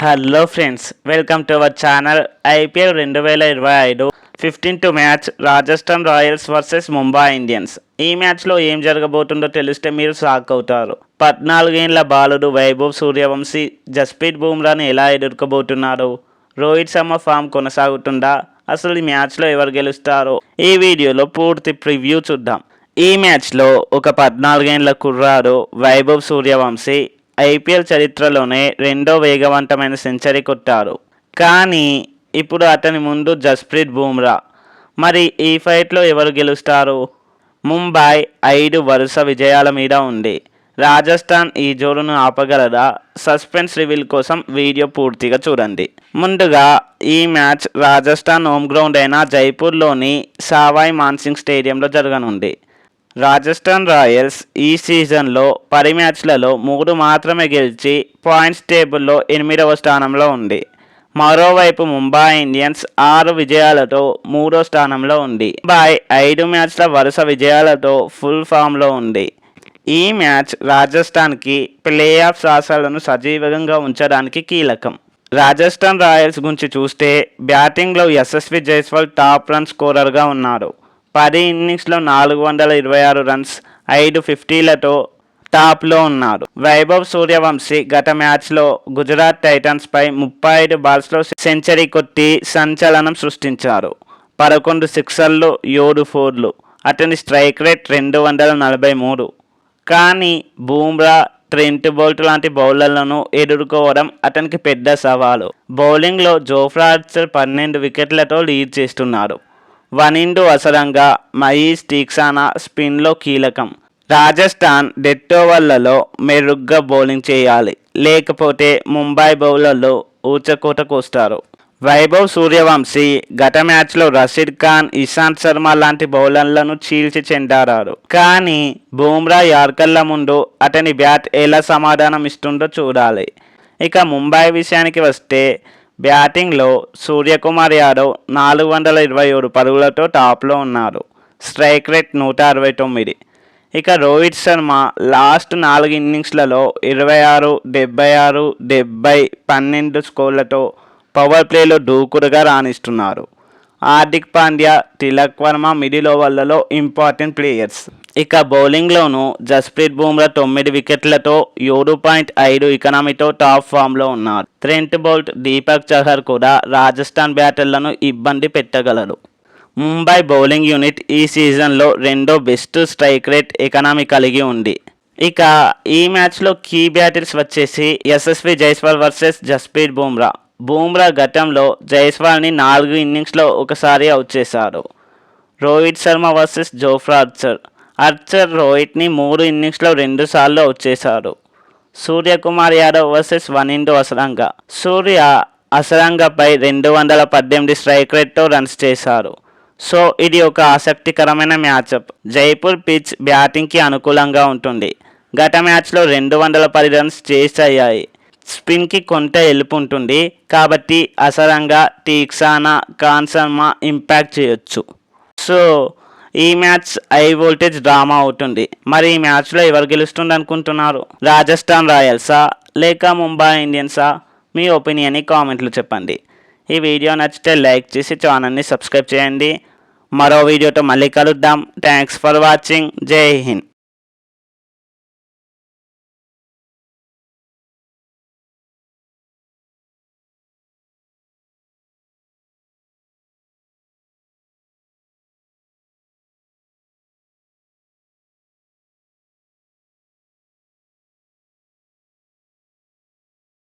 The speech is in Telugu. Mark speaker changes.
Speaker 1: Hello friends, welcome to our channel. IPL 2025 15th match Rajasthan Royals versus Mumbai Indians. ఈ మ్యాచ్లో ఏం జరగబోతుందో తెలిస్తే మీరు షాక్ అవుతారు. 14 ఏళ్ల బాలుడు వైభవ్ సూర్యవంశీ జస్ప్రీత్ బుమ్రాని ఎలా ఎదుర్కోబోతున్నారు? రోహిత్ శర్మ ఫామ్ కొనసాగుతుందా? అసలు ఈ మ్యాచ్లో ఎవరు గెలుస్తారో ఈ వీడియోలో పూర్తి ప్రివ్యూ చూద్దాం. ఈ మ్యాచ్లో ఒక 14 ఏళ్ల కుర్రాడు వైభవ్ సూర్యవంశీ ఐపీఎల్ చరిత్రలోనే రెండో వేగవంతమైన సెంచరీ కొట్టారు. కానీ ఇప్పుడు అతని ముందు జస్ప్రీత్ బుమ్రా. మరి ఈ ఫైట్లో ఎవరు గెలుస్తారు? ముంబై 5 వరుస విజయాల మీద ఉంది. రాజస్థాన్ ఈ జోరును ఆపగలదా? సస్పెన్స్ రివీల్ కోసం వీడియో పూర్తిగా చూడండి. ముందుగా ఈ మ్యాచ్ రాజస్థాన్ హోమ్ గ్రౌండ్ అయిన జైపూర్లోని సావాయ్ మాన్సింగ్ స్టేడియంలో జరగనుంది. రాజస్థాన్ రాయల్స్ ఈ సీజన్లో 10 మ్యాచ్లలో 3 మాత్రమే గెలిచి పాయింట్స్ టేబుల్లో 8వ స్థానంలో ఉంది. మరోవైపు ముంబై ఇండియన్స్ 6 విజయాలతో 3వ స్థానంలో ఉంది. ముంబై 5 మ్యాచ్ల వరుస విజయాలతో ఫుల్ ఫామ్లో ఉంది. ఈ మ్యాచ్ రాజస్థాన్కి ప్లే ఆఫ్ ఆశలను సజీవంగా ఉంచడానికి కీలకం. రాజస్థాన్ రాయల్స్ గురించి చూస్తే బ్యాటింగ్లో యశస్వి జైస్వాల్ టాప్ రన్ స్కోరర్గా ఉన్నాడు. 10 ఇన్నింగ్స్లో 426 రన్స్, 5 50లతో టాప్లో ఉన్నారు. వైభవ్ సూర్యవంశీ గత మ్యాచ్లో గుజరాత్ టైటన్స్పై 35 బాల్స్లో సెంచరీ కొట్టి సంచలనం సృష్టించారు. 11 సిక్సర్లు, 7 ఫోర్లు. అతని స్ట్రైక్ రేట్ 243. కానీ బూమ్రా, ట్రెంట్ బోల్ట్ లాంటి బౌలర్లను ఎదుర్కోవడం అతనికి పెద్ద సవాలు. బౌలింగ్లో జోఫ్రా ఆర్చర్ 12 వికెట్లతో లీడ్ చేస్తున్నారు. వనిండు అసరంగా, మహీష్ తీక్షానా స్పిన్లో కీలకం. రాజస్థాన్ డెత్ ఓవర్లలో మెరుగ్గా బౌలింగ్ చేయాలి, లేకపోతే ముంబై బౌలర్లు ఊచకోతకు వస్తారు. వైభవ్ సూర్యవంశీ గత మ్యాచ్లో రషీద్ ఖాన్, ఇషాంత్ శర్మ లాంటి బౌలర్లను చీల్చి చెండారాడు. కానీ బుమ్రా యార్కర్ల ముందు అతని బ్యాట్ ఎలా సమాధానం ఇస్తుందో చూడాలి. ఇక ముంబై విషయానికి వస్తే బ్యాటింగ్లో సూర్యకుమార్ యాదవ్ 427 పరుగులతో టాప్లో ఉన్నారు. Strike rate 169. ఇక రోహిత్ శర్మ లాస్ట్ 4 ఇన్నింగ్స్లలో 26, 76, 70, 12 స్కోర్లతో పవర్ ప్లేలో దూకుడుగా రాణిస్తున్నారు. హార్దిక్ పాండ్యా, తిలక్ వర్మ మిడిల్ ఓవర్లలో ఇంపార్టెంట్ ప్లేయర్స్. ఇక బౌలింగ్లోనూ జస్ప్రీత్ బుమ్రా 9 వికెట్లతో 7.5 ఎకానమీతో టాప్ ఫామ్లో ఉన్నారు. ట్రెంట్ బోల్ట్, దీపక్ చహర్ కూడా రాజస్థాన్ బ్యాటర్లను ఇబ్బంది పెట్టగలరు. ముంబై బౌలింగ్ యూనిట్ ఈ సీజన్లో రెండో బెస్ట్ స్ట్రైక్ రేట్ ఎకానమీ కలిగి ఉంది. ఇక ఈ మ్యాచ్లో కీ బ్యాటర్స్ వచ్చేసి యశస్వి జైస్వాల్ వర్సెస్ జస్ప్రీత్ బుమ్రా. బుమ్రా గతంలో జైస్వాల్ని 4 ఇన్నింగ్స్లో ఒకసారి అవుట్ చేశారు. Rohit Sharma versus Jofra Archer రోహిత్ని 3 ఇన్నింగ్స్లో 2 సార్లు అవుట్ చేశారు. సూర్యకుమార్ యాదవ్ వర్సెస్ వనిండు అసరంగా. సూర్య అసరంగపై 218 స్ట్రైక్ రేట్తో రన్స్ చేశారు. సో ఇది ఒక ఆసక్తికరమైన మ్యాచప్. జైపూర్ పిచ్ బ్యాటింగ్కి అనుకూలంగా ఉంటుంది. గత మ్యాచ్లో 210 రన్స్ చేస్ అయ్యాయి. స్పిన్కి కొంత ఎలుపు ఉంటుంది కాబట్టి అసరంగా, తీక్షానా, ఖాన్ శర్మ ఇంపాక్ట్ చేయొచ్చు. సో ఈ మ్యాచ్ హై వోల్టేజ్ డ్రామా అవుతుంది. మరి ఈ మ్యాచ్లో ఎవరు గెలుస్తుంది అనుకుంటున్నారు? రాజస్థాన్ రాయల్సా లేక ముంబై ఇండియన్సా? మీ ఒపీనియన్ని కామెంట్లు చెప్పండి. ఈ వీడియో నచ్చితే లైక్ చేసి ఛానల్ని సబ్స్క్రైబ్ చేయండి. మరో వీడియోతో మళ్ళీ కలుద్దాం. Thanks for watching. జై హింద్.